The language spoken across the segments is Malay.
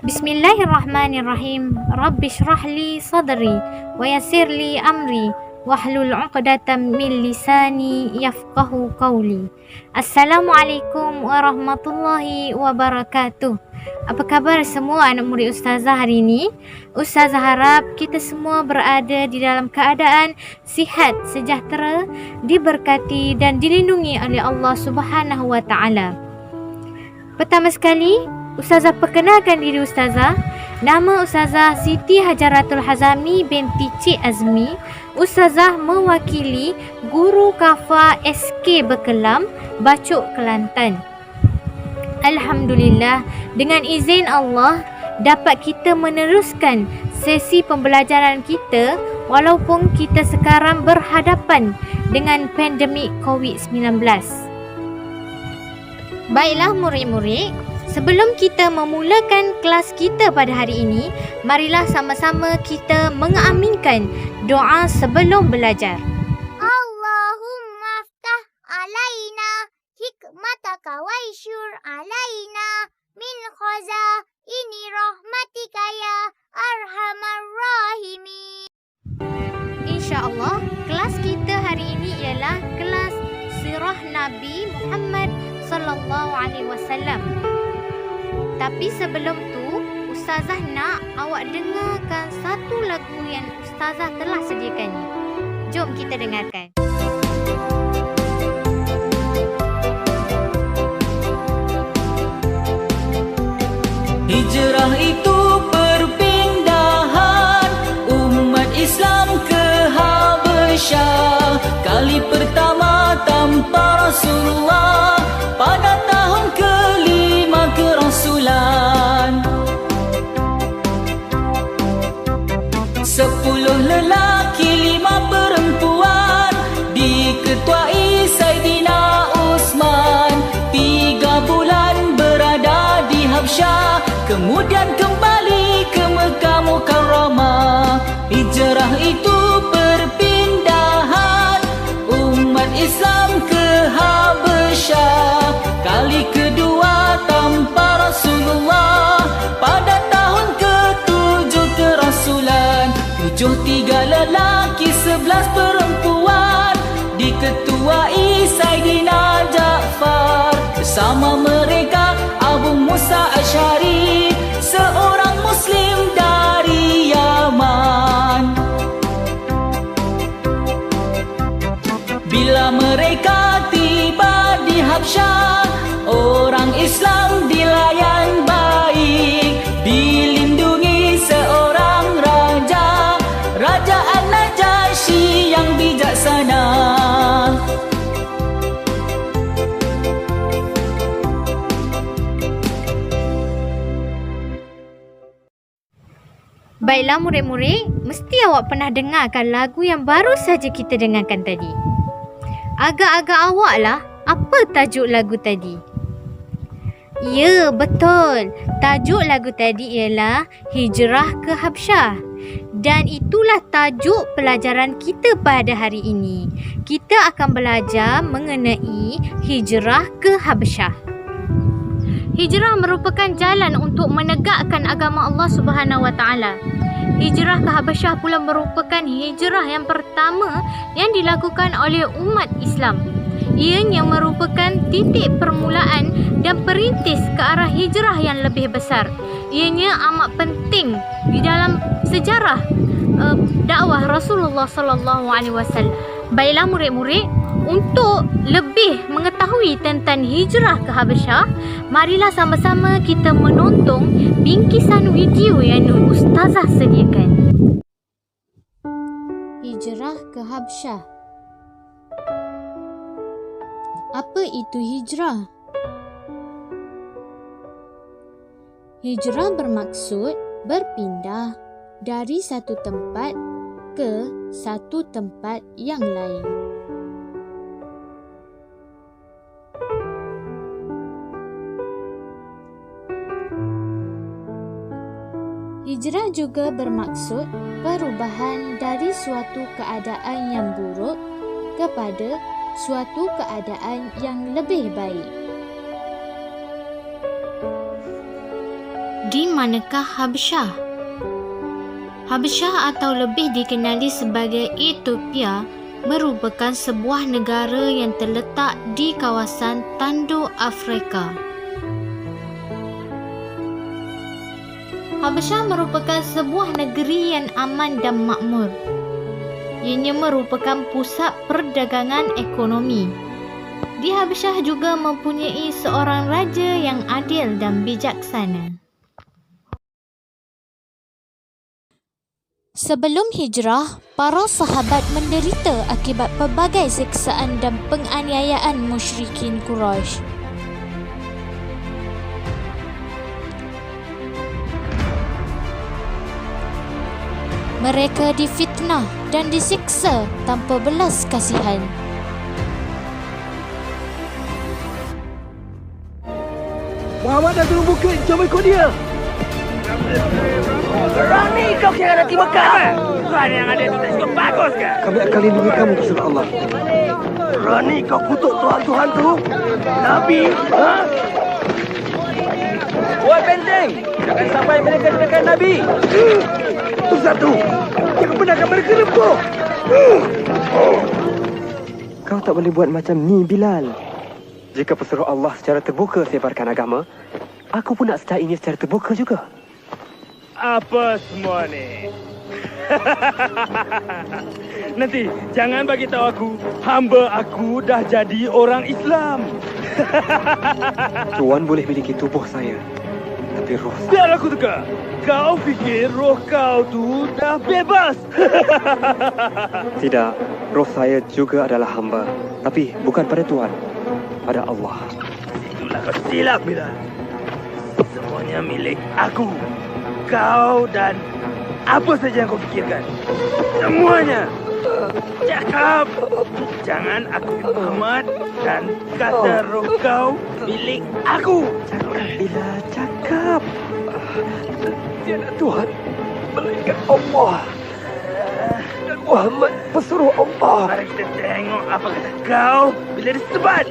Bismillahirrahmanirrahim. Rabbi shrah li sadri wa yassir li amri wahlul 'uqdatam min lisani yafqahu qawli. Assalamualaikum warahmatullahi wabarakatuh. Apa khabar semua anak murid Ustazah hari ini? Ustazah harap kita semua berada di dalam keadaan sihat, sejahtera, diberkati dan dilindungi oleh Allah Subhanahu wa taala. Pertama sekali, Ustazah perkenalkan diri Ustazah. Nama Ustazah Siti Hajaratul Hazami binti Cik Azmi. Ustazah mewakili Guru Kafa SK Berkelam, Bacok, Kelantan. Alhamdulillah, dengan izin Allah dapat kita meneruskan sesi pembelajaran kita walaupun kita sekarang berhadapan dengan pandemik COVID-19. Baiklah murid-murid, sebelum kita memulakan kelas kita pada hari ini, marilah sama-sama kita mengaminkan doa sebelum belajar. Allahumma aftah alaina hikmataka wa isyur alaina min khazaini rahmatika ya arhamar rahimin. InsyaAllah, kelas kita hari ini ialah kelas Sirah Nabi Muhammad sallallahu alaihi wasallam. Tapi sebelum tu, Ustazah nak awak dengarkan satu lagu yang Ustazah telah sediakannya. Jom kita dengarkan. Hijrah itu perpindahan umat Islam ke Habasyah. Kali pertama tanpa Rasulullah pada tahun kelima kerasulan. 10 lelaki 5 perempuan diketuai Saidina Utsman. 3 bulan berada di Habsyah, kemudian kembali ke Mekah Mukarramah. Hijrah itu perpindahan umat Islam ke Habasyah. Kali kedua tanpa Rasulullah pada tahun ke-7 kerasulan. 3 lelaki 11 perempuan diketuai Saidina Ja'far. Bersama mereka Abu Musa Asy'ari, seorang Muslim dari Yaman. Bila mereka tiba di Habsyah, orang Islam dilayan baik, dilindungi seorang raja, Raja An-Najasyi yang bijaksana. Baiklah murid-murid, mesti awak pernah dengarkan lagu yang baru saja kita dengarkan tadi. Agak-agak awak lah, apa tajuk lagu tadi? Ya, betul. Tajuk lagu tadi ialah Hijrah ke Habsyah. Dan itulah tajuk pelajaran kita pada hari ini. Kita akan belajar mengenai hijrah ke Habsyah. Hijrah merupakan jalan untuk menegakkan agama Allah Subhanahu wa taala. Hijrah ke Habasyah pula merupakan hijrah yang pertama yang dilakukan oleh umat Islam. Ianya merupakan titik permulaan dan perintis ke arah hijrah yang lebih besar. Ianya amat penting di dalam sejarah dakwah Rasulullah sallallahu alaihi wasallam. Baiklah murid-murid, untuk lebih mengetahui tentang hijrah ke Habasyah, marilah sama-sama kita menonton bingkisan video yang Ustazah sediakan. Hijrah ke Habasyah. Apa itu hijrah? Hijrah bermaksud berpindah dari satu tempat ke satu tempat yang lain. Hijrah juga bermaksud perubahan dari suatu keadaan yang buruk kepada suatu keadaan yang lebih baik. Di manakah Habsyah? Habsyah atau lebih dikenali sebagai Ethiopia merupakan sebuah negara yang terletak di kawasan tanduk Afrika. Habsyah merupakan sebuah negeri yang aman dan makmur. Ianya merupakan pusat perdagangan ekonomi. Di Habsyah juga mempunyai seorang raja yang adil dan bijaksana. Sebelum hijrah, para sahabat menderita akibat pelbagai siksaan dan penganiayaan musyrikin Quraisy. Mereka difitnah dan disiksa tanpa belas kasihan. Muhammad dah turun bukit, jom ikut dia. Berani kau khianati Mekah. Tuhan yang ada itu tak cukup bagus ke? Kami akan lindungi kamu, Rasulullah Allah. Berani kau kutuk Tuhan-Tuhan tu? Nabi, ha? Woi Benteng, jangan sampai mereka tekan Nabi. Itu satu. Jangan benarkan mereka rempuh. Kau tak boleh buat macam ni, Bilal. Jika pesuruh Allah secara terbuka sebarkan agama, aku pun nak secarainya secara terbuka juga. Apa semua ni? Nanti jangan bagi tahu aku, hamba aku dah jadi orang Islam. Tuan boleh miliki tubuh saya, tapi roh saya... Biar aku teka. Kau fikir roh kau tu dah bebas? Tidak, roh saya juga adalah hamba, tapi bukan pada Tuan, pada Allah. Itulah kau silap, Bilal. Semuanya milik aku. Kau dan apa saja yang kau fikirkan. Semuanya. Cakap. Jangan aku Muhammad dan kata roh kau milik aku. Cakap, Bilal, cakap. Tiada Tuhan melainkan Allah. Dan Muhammad pesuruh Allah. Mari kita tengok apa kata kau bila disebat.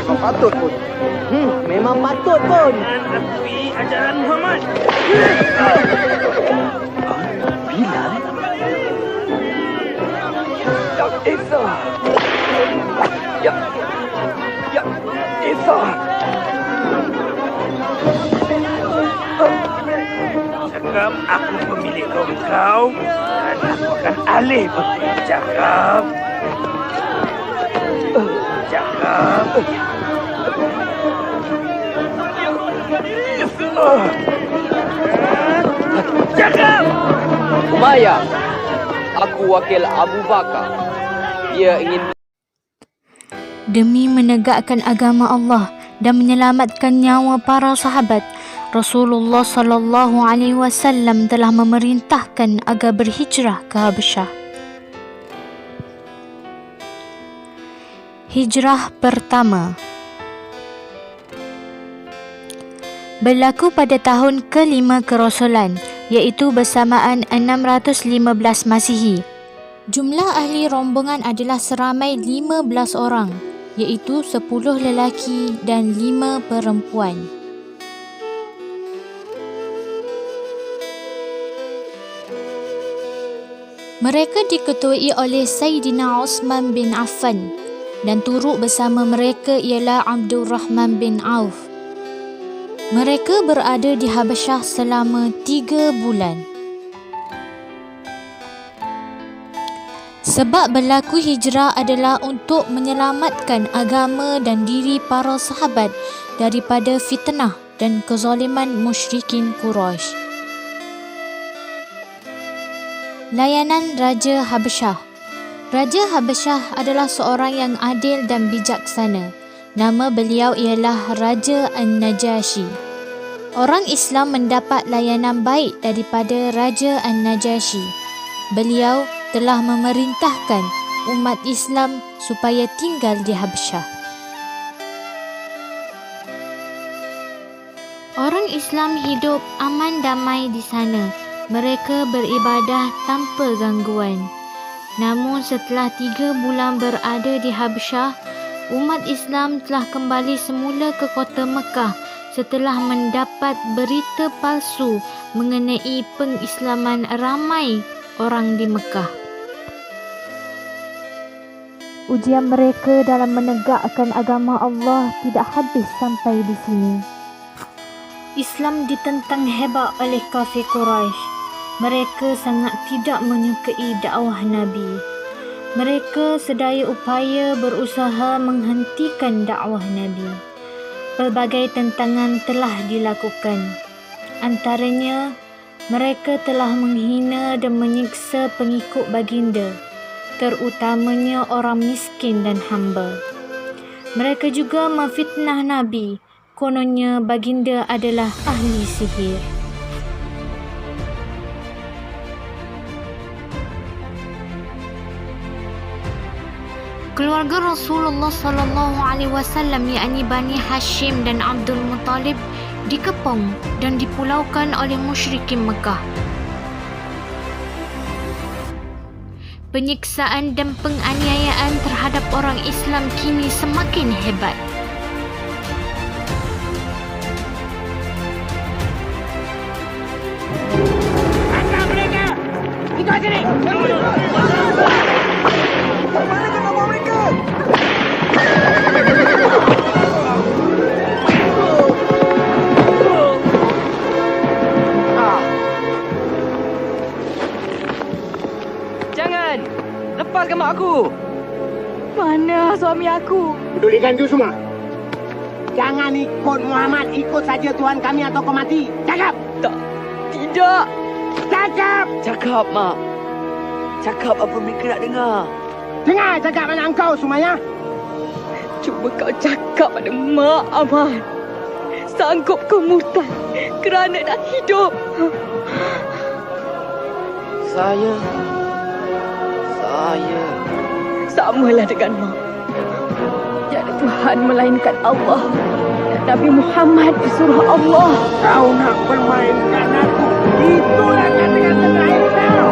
Memang patut pun. Memang patut pun. Jangan akui ajaran Muhammad. Bilal? Ya Isa. Ya Isa. Cakap aku pemilik roh kau dan aku akan alih bercakap. Cakap. Cakap. Umayyah, aku wakil Abu Bakar. Dia ingin Demi menegakkan agama Allah dan menyelamatkan nyawa para sahabat, Rasulullah sallallahu alaihi wasallam telah memerintahkan agar berhijrah ke Habsyah. Hijrah pertama berlaku pada tahun ke-5 kerasulan, iaitu bersamaan 615 Masihi. Jumlah ahli rombongan adalah seramai 15 orang, iaitu 10 lelaki dan 5 perempuan. Mereka diketuai oleh Sayyidina Uthman bin Affan dan turut bersama mereka ialah Abdul Rahman bin Auf. Mereka berada di Habsyah selama 3 bulan. Sebab berlaku hijrah adalah untuk menyelamatkan agama dan diri para sahabat daripada fitnah dan kezaliman musyrikin Quraisy. Layanan Raja Habsyah. Raja Habsyah adalah seorang yang adil dan bijaksana. Nama beliau ialah Raja An-Najashi. Orang Islam mendapat layanan baik daripada Raja An-Najashi. Beliau telah memerintahkan umat Islam supaya tinggal di Habsyah. Orang Islam hidup aman damai di sana. Mereka beribadah tanpa gangguan. Namun setelah 3 bulan berada di Habsyah, umat Islam telah kembali semula ke kota Mekah setelah mendapat berita palsu mengenai pengislaman ramai orang di Mekah. Ujian mereka dalam menegakkan agama Allah tidak habis sampai di sini. Islam ditentang hebat oleh kafir Quraisy. Mereka sangat tidak menyukai dakwah Nabi. Mereka sedaya upaya berusaha menghentikan dakwah Nabi. Pelbagai tentangan telah dilakukan. Antaranya, mereka telah menghina dan menyiksa pengikut baginda, terutamanya orang miskin dan hamba. Mereka juga memfitnah Nabi, kononnya baginda adalah ahli sihir. Keluarga Rasulullah sallallahu alaihi wasallam yakni Bani Hashim dan Abdul Muttalib dikepung dan dipulaukan oleh musyrikin Mekah. Penyiksaan dan penganiayaan terhadap orang Islam kini semakin hebat. Tangkap mereka! Ikut sini! Jangan! Lepaskan mak aku! Mana suami aku? Pedulikan itu semua. Jangan ikut Muhammad, ikut saja Tuhan kami atau kau mati. Cakap! Tidak! Cakap! Cakap, mak. Cakap apa mereka nak dengar. Dengar cakap anak engkau, Sumayyah. Cuba kau cakap pada Mak Ahmad. Sanggup kau murtad kerana nak hidup. Saya Samalah dengan Mak. Tiada Tuhan melainkan Allah. Dan Nabi Muhammad disuruh Allah. Kau nak permainkan aku. Itulah kata-kata terakhir kau.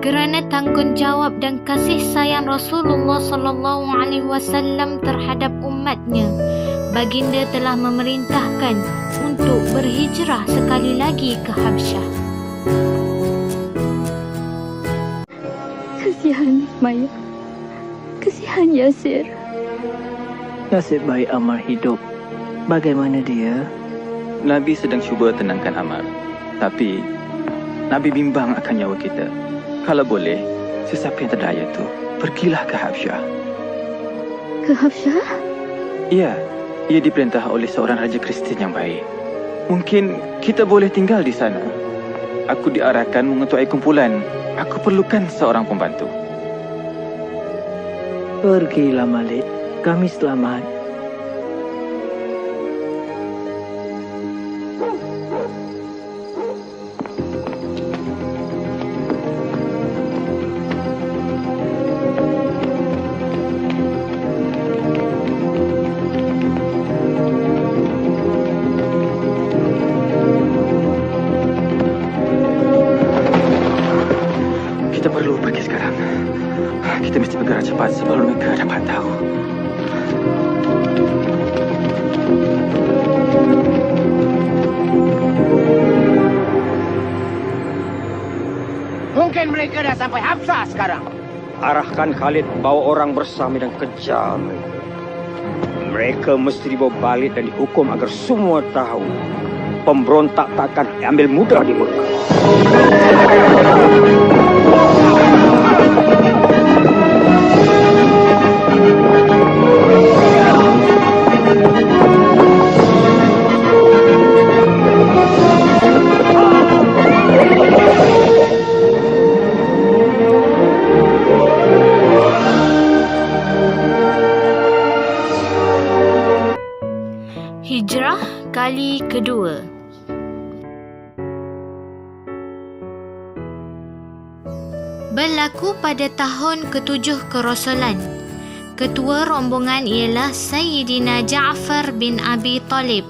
Kerana tanggungjawab dan kasih sayang Rasulullah sallallahu alaihi wasallam terhadap umatnya, baginda telah memerintahkan untuk berhijrah sekali lagi ke Habsyah. Kesian Maya. Kesian Yasir. Nasib baik Ammar hidup. Bagaimana dia? Nabi sedang cuba tenangkan Ammar. Tapi Nabi bimbang akan nyawa kita. Kalau boleh, sesiapa yang terdaya tu pergilah ke Habsyah. Ke Habsyah? Ya, ia diperintah oleh seorang raja Kristian yang baik. Mungkin kita boleh tinggal di sana. Aku diarahkan mengetuai kumpulan. Aku perlukan seorang pembantu. Pergilah Malik. Kami selamat. Kita perlu pergi sekarang. Kita mesti bergerak cepat sebelum mereka dapat tahu. Mungkin mereka dah sampai Habsyah sekarang. Arahkan Khalid bawa orang bersama dan kejar mereka. Mereka mesti dibawa balik dan dihukum agar semua tahu pemberontak takkan ambil mudah di Mekah. Hijrah kali kedua. Berlaku pada tahun ke-7 kerasulan. Ketua rombongan ialah Sayyidina Ja'far bin Abi Talib.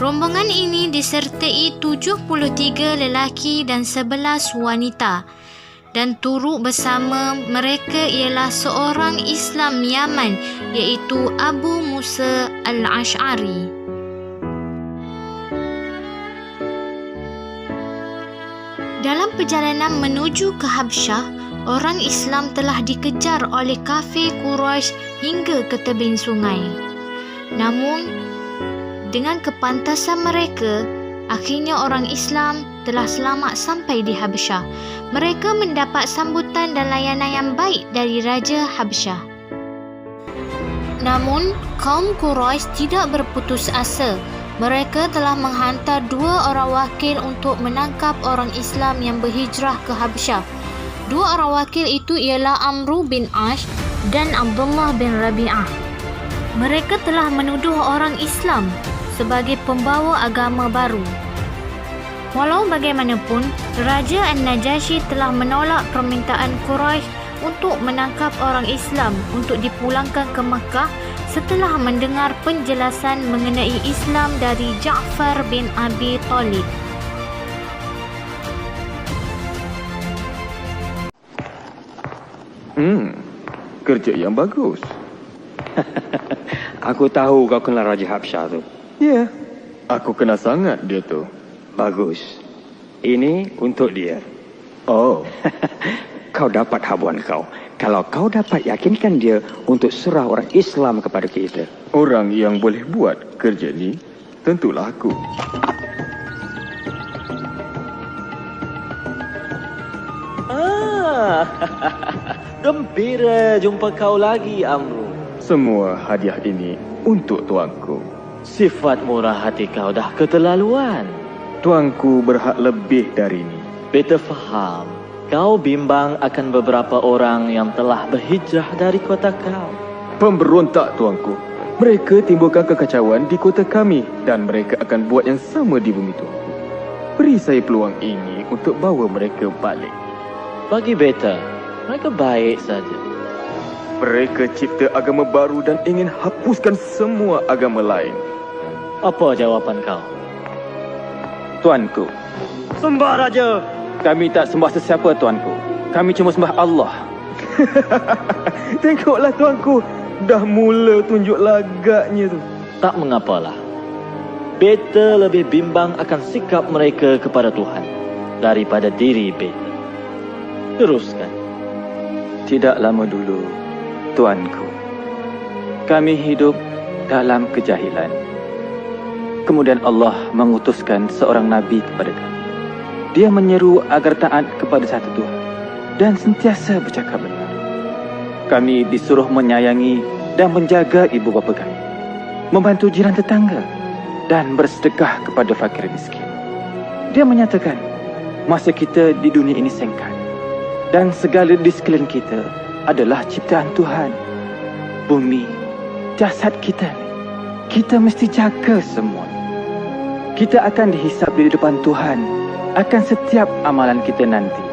Rombongan ini disertai 73 lelaki dan 11 wanita, dan turut bersama mereka ialah seorang Islam Yaman iaitu Abu Musa Al-Ash'ari. Dalam perjalanan menuju ke Habsyah, orang Islam telah dikejar oleh kafir Quraisy hingga ke tebing sungai. Namun, dengan kepantasan mereka, akhirnya orang Islam telah selamat sampai di Habsyah. Mereka mendapat sambutan dan layanan yang baik dari Raja Habsyah. Namun, kaum Quraisy tidak berputus asa. Mereka telah menghantar 2 orang wakil untuk menangkap orang Islam yang berhijrah ke Habsyah. 2 orang wakil itu ialah Amru bin Ash dan Abdullah bin Rabi'ah. Mereka telah menuduh orang Islam sebagai pembawa agama baru. Walau bagaimanapun, Raja An-Najasyi telah menolak permintaan Quraisy untuk menangkap orang Islam untuk dipulangkan ke Mekah setelah mendengar penjelasan mengenai Islam dari Ja'far bin Abi Talib. Kerja yang bagus. Aku tahu kau kenal Raja Habsyah tu. Ya, aku kenal sangat dia tu. Bagus. Ini untuk dia. Oh, Kau dapat habuan kau. Kalau kau dapat yakinkan dia untuk serah orang Islam kepada kita. orang yang boleh buat kerja ni tentulah aku. Gembira jumpa kau lagi, Amru. Semua hadiah ini untuk tuanku. Sifat murah hati kau dah keterlaluan. Tuanku berhak lebih dari ini. Beta faham. Kau bimbang akan beberapa orang yang telah berhijrah dari kota kau. Pemberontak, tuanku. Mereka timbulkan kekacauan di kota kami dan mereka akan buat yang sama di bumi tuanku. Beri saya peluang ini untuk bawa mereka balik. Bagi beta, mereka baik saja. Mereka cipta agama baru dan ingin hapuskan semua agama lain. Apa jawapan kau? Tuanku, Sembah Raja. kami tak sembah sesiapa, tuanku. Kami cuma sembah Allah. Tengoklah, tuanku. Dah mula tunjuk lagaknya tu. Tak mengapalah. Beta lebih bimbang akan sikap mereka kepada Tuhan daripada diri beta. Teruskan. Tidak lama dulu, tuanku, kami hidup dalam kejahilan. Kemudian Allah mengutuskan seorang Nabi kepada kami. Dia menyeru agar taat kepada satu Tuhan dan sentiasa bercakap benar. Kami disuruh menyayangi dan menjaga ibu bapa kami, membantu jiran tetangga dan bersedekah kepada fakir miskin. Dia menyatakan masa kita di dunia ini singkat dan segala di sekeliling kita adalah ciptaan Tuhan. Bumi, jasad kita ni, kita mesti jaga semua. Kita akan dihisap di depan Tuhan akan setiap amalan kita nanti.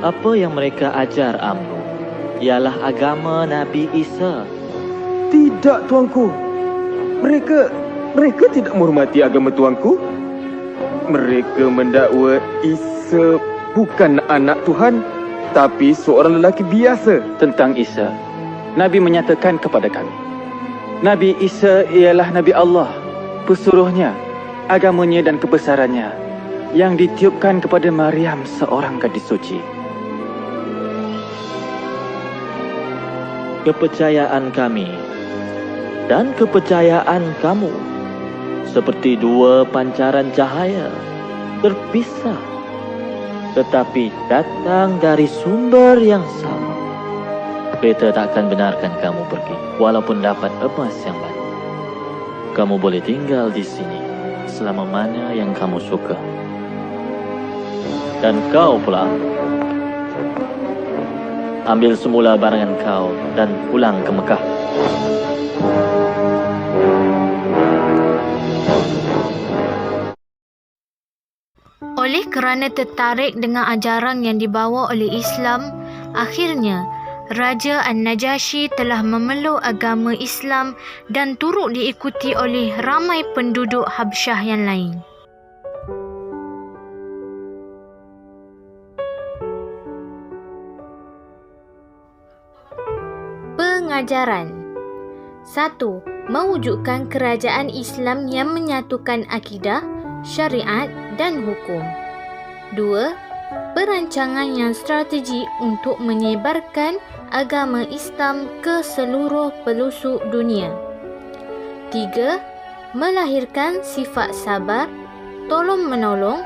Apa yang mereka ajar, Amru, ialah agama Nabi Isa. Tidak, tuanku. Mereka tidak menghormati agama tuanku. Mereka mendakwa Isa bukan anak Tuhan, tapi seorang lelaki biasa. Tentang Isa, Nabi menyatakan kepada kami, Nabi Isa ialah Nabi Allah, pesuruhnya, agamanya dan kebesarannya yang ditiupkan kepada Maryam, seorang gadis suci. Kepercayaan kami dan kepercayaan kamu seperti dua pancaran cahaya terpisah, tetapi datang dari sumber yang sama. Beta tak akan benarkan kamu pergi, walaupun dapat emas yang banyak. Kamu boleh tinggal di sini selama mana yang kamu suka. Dan kau pula, ambil semula barangan kau dan pulang ke Mekah. Oleh kerana tertarik dengan ajaran yang dibawa oleh Islam, akhirnya Raja An-Najasyi telah memeluk agama Islam dan turut diikuti oleh ramai penduduk Habsyah yang lain. Pengajaran 1. Mewujudkan kerajaan Islam yang menyatukan akidah, syariat dan hukum. 2. Perancangan yang strategi untuk menyebarkan agama Islam ke seluruh pelosok dunia. 3. Melahirkan sifat sabar, tolong-menolong,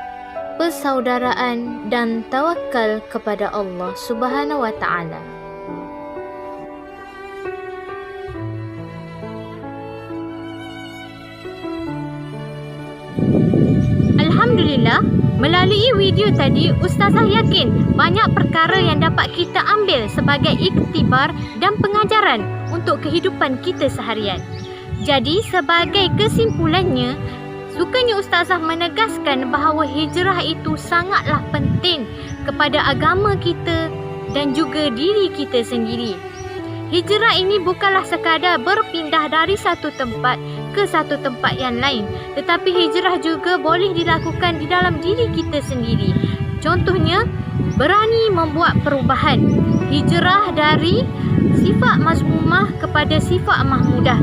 persaudaraan dan tawakal kepada Allah Subhanahu wa taala. Alhamdulillah, melalui video tadi Ustazah yakin banyak perkara yang dapat kita ambil sebagai iktibar dan pengajaran untuk kehidupan kita seharian. Jadi sebagai kesimpulannya, sukanya Ustazah menegaskan bahawa hijrah itu sangatlah penting kepada agama kita dan juga diri kita sendiri. Hijrah ini bukanlah sekadar berpindah dari satu tempat ke satu tempat yang lain, tetapi hijrah juga boleh dilakukan di dalam diri kita sendiri. Contohnya, berani membuat perubahan. Hijrah dari sifat mazmumah kepada sifat mahmudah.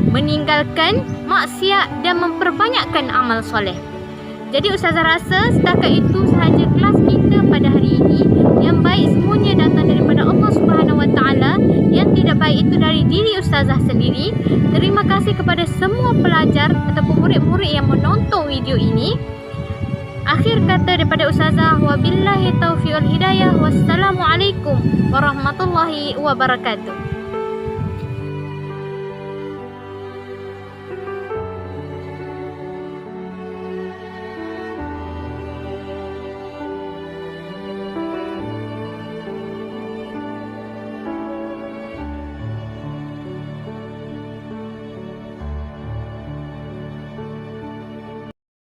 Meninggalkan maksiat dan memperbanyakkan amal soleh. Jadi Ustazah rasa setakat itu sahaja kelas kita pada hari ini. Yang baik semuanya datang daripada Allah Subhanahu wa taala, yang tidak baik itu dari diri Ustazah sendiri. Terima kasih kepada semua pelajar ataupun murid-murid yang menonton video ini. Akhir kata daripada Ustazah, wabillahi taufiq wal hidayah. Wassalamualaikum warahmatullahi wabarakatuh.